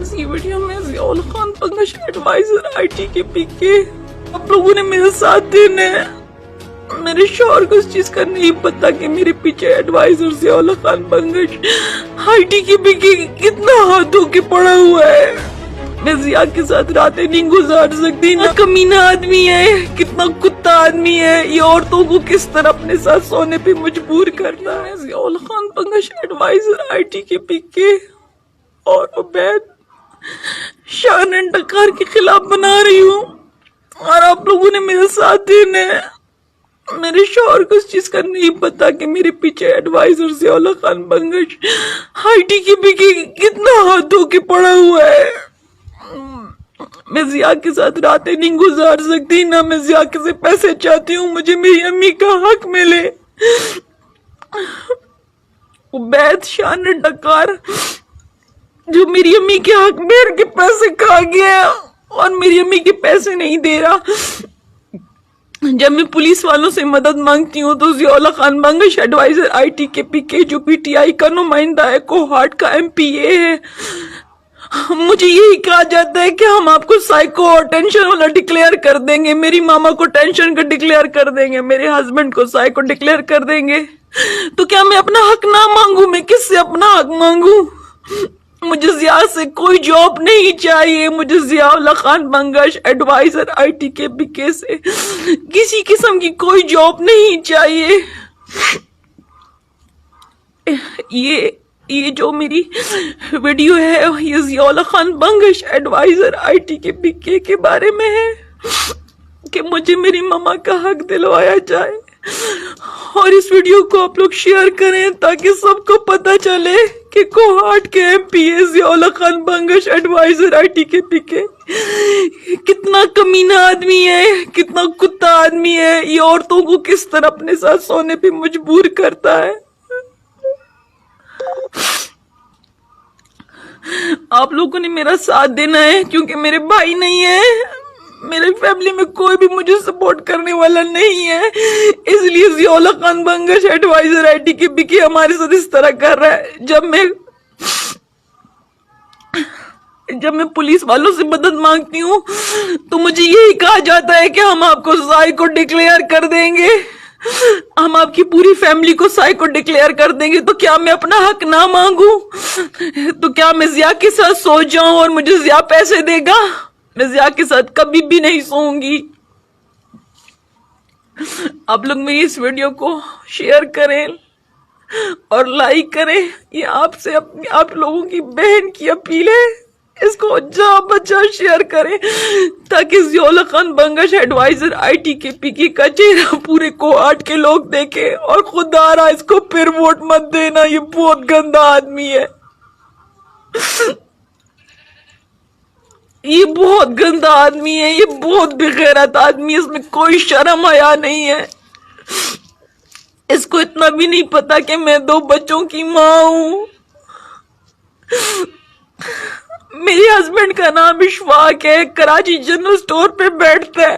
Friends یہ video میں Zia Khan Bangash advisor I T K P کے آپ لوگوں نے میرے ساتھ دینا ہے. میرے شوہر کو اس چیز کا نہیں پتا کہ میرے پیچھے advisor Zia Khan Bangash I T K P کے کتنا ہاتھوں کے پڑا ہوا ہے. میں ضیاء کے ساتھ راتیں نہیں گزار سکتی. نہ کمینہ آدمی ہے, کتنا کتا آدمی ہے, یہ عورتوں کو کس طرح اپنے ساتھ سونے پہ مجبور کرتا ہے. Zia Khan Bangash advisor I T K P کے اور عبید شان اینڈ ڈکار کے خلاف بنا رہی ہوں اور آپ لوگوں نے میرے ساتھ دینا ہے. میرے شوہر کو اس چیز کا نہیں پتا کہ میرے پیچھے advisor Zia Khan Bangash I T K P کے کتنا ہاتھوں کے پڑا ہوا ہے. میں ضیاء کے ساتھ راتیں نہیں گزار سکتی, نہ میں ضیاء کے سے پیسے چاہتی ہوں. مجھے میری امی کا حق ملے. عبید شان اینڈ ڈکار جو میری امی کے حق میں کے پیسے کھا گیا اور میری امی کے پیسے نہیں دے رہا. جب میں پولیس والوں سے مدد مانگتی ہوں تو Zia Khan Bangash advisor I T K P کے جو پی ٹی آئی کا نمائندہ ہے, کوہاٹ کا ایم پی اے ہے, مجھے یہی کہا جاتا ہے کہ ہم آپ کو سائیکو اور ٹینشن والا ڈکلیئر کر دیں گے. میری ماما کو ٹینشن کا ڈکلیئر کر دیں گے, میرے ہسبینڈ کو سائیکو ڈکلیئر کر دیں گے. تو کیا میں اپنا حق نہ مانگوں؟ میں کس سے اپنا حق مانگوں؟ مجھے ضیاء سے کوئی جاب نہیں چاہیے. مجھے Zia Khan Bangash advisor I T K P کے سے کسی قسم کی کوئی جاب نہیں چاہیے. یہ جو میری ویڈیو ہے یہ Zia Khan Bangash advisor I T K P کے بارے میں ہے کہ مجھے میری ماما کا حق دلوایا جائے. اور اس ویڈیو کو آپ لوگ شیئر کریں تاکہ سب کو پتا چلے کہ کوہاٹ کے M P A Zia Khan Bangash advisor I T K P کے کتنا کمینہ آدمی ہے, کتنا کتا آدمی ہے, یہ عورتوں کو کس طرح اپنے ساتھ سونے پہ مجبور کرتا ہے. آپ لوگوں نے میرا ساتھ دینا ہے کیونکہ میرے بھائی نہیں ہے, میرے فیملی میں کوئی بھی مجھے سپورٹ کرنے والا نہیں ہے, اس لیے Zia Khan Bangash advisor I T K P کے ہمارے ساتھ اس طرح کر رہا ہے. جب میں پولیس والوں سے مدد مانگتی ہوں تو مجھے یہی کہا جاتا ہے کہ ہم آپ کو سائیکو ڈکلیئر کر دیں گے, ہم آپ کی پوری فیملی کو سائیکو ڈکلیئر کر دیں گے. تو کیا میں اپنا حق نہ مانگوں؟ تو کیا میں ضیاء کے ساتھ سو جاؤں اور مجھے ضیاء پیسے دے گا؟ میں ضیاء کے ساتھ کبھی بھی نہیں سوؤں گی. آپ لوگ میری اس ویڈیو کو شیئر کریں اور لائک کریں. یہ آپ سے آپ لوگوں کی بہن کی اپیل ہے, اس کو جہاں بچہ شیئر کریں تاکہ Zia Khan Bangash advisor I T K P کے کا چہرہ پورے کوہاٹ کے لوگ دیکھیں. اور خدا را اس کو پھر ووٹ مت دینا, یہ بہت گندا آدمی ہے, یہ بہت گندا آدمی ہے, یہ بہت بے غیرت آدمی ہے, اس میں کوئی شرم حیا نہیں ہے. اس کو اتنا بھی نہیں پتا کہ میں 2 بچوں کی ماں ہوں. میرے ہسبینڈ کا نام اشفاق ہے, کراچی جنرل سٹور پہ بیٹھتا ہے.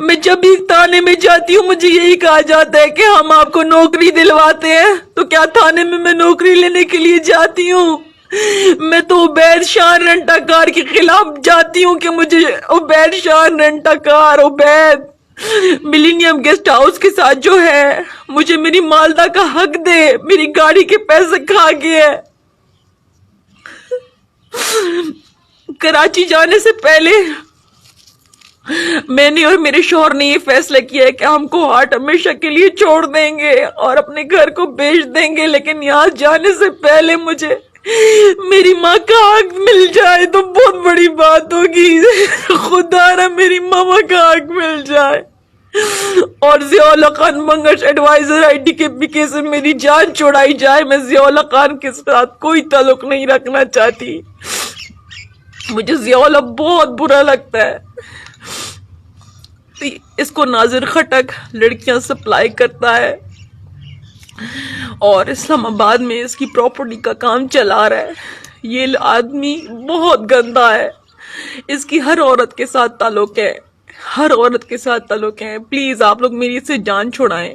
میں جب بھی تھانے میں جاتی ہوں مجھے یہی کہا جاتا ہے کہ ہم آپ کو نوکری دلواتے ہیں. تو کیا تھانے میں نوکری لینے کے لیے جاتی ہوں؟ میں تو عبید شان اینڈ ڈکار کے خلاف جاتی ہوں کہ مجھے عبید شان اینڈ ڈکار عبید ملینیم گیسٹ ہاؤس کے ساتھ جو ہے مجھے میری مالدہ کا حق دے. میری گاڑی کے پیسے کھا گیا ہے. کراچی جانے سے پہلے میں نے اور میرے شوہر نے یہ فیصلہ کیا ہے کہ ہم کوہاٹ ہمیشہ کے لیے چھوڑ دیں گے اور اپنے گھر کو بیچ دیں گے, لیکن یہاں جانے سے پہلے مجھے میری ماں کا حق مل جائے تو بہت بڑی بات ہوگی. خدا را میری ماما کا حق مل جائے اور Zia Khan Bangash advisor I T K P کے سے میری جان چھڑائی جائے. میں ضیاء خان کے ساتھ کوئی تعلق نہیں رکھنا چاہتی. مجھے ضیاء بہت برا لگتا ہے. اس کو ناظر خٹک لڑکیاں سپلائی کرتا ہے اور اسلام آباد میں اس کی پراپرٹی کا کام چلا رہا ہے. یہ آدمی بہت گندا ہے, اس کی ہر عورت کے ساتھ تعلق ہے, ہر عورت کے ساتھ تعلق ہے. پلیز آپ لوگ میری سے جان چھڑائیں.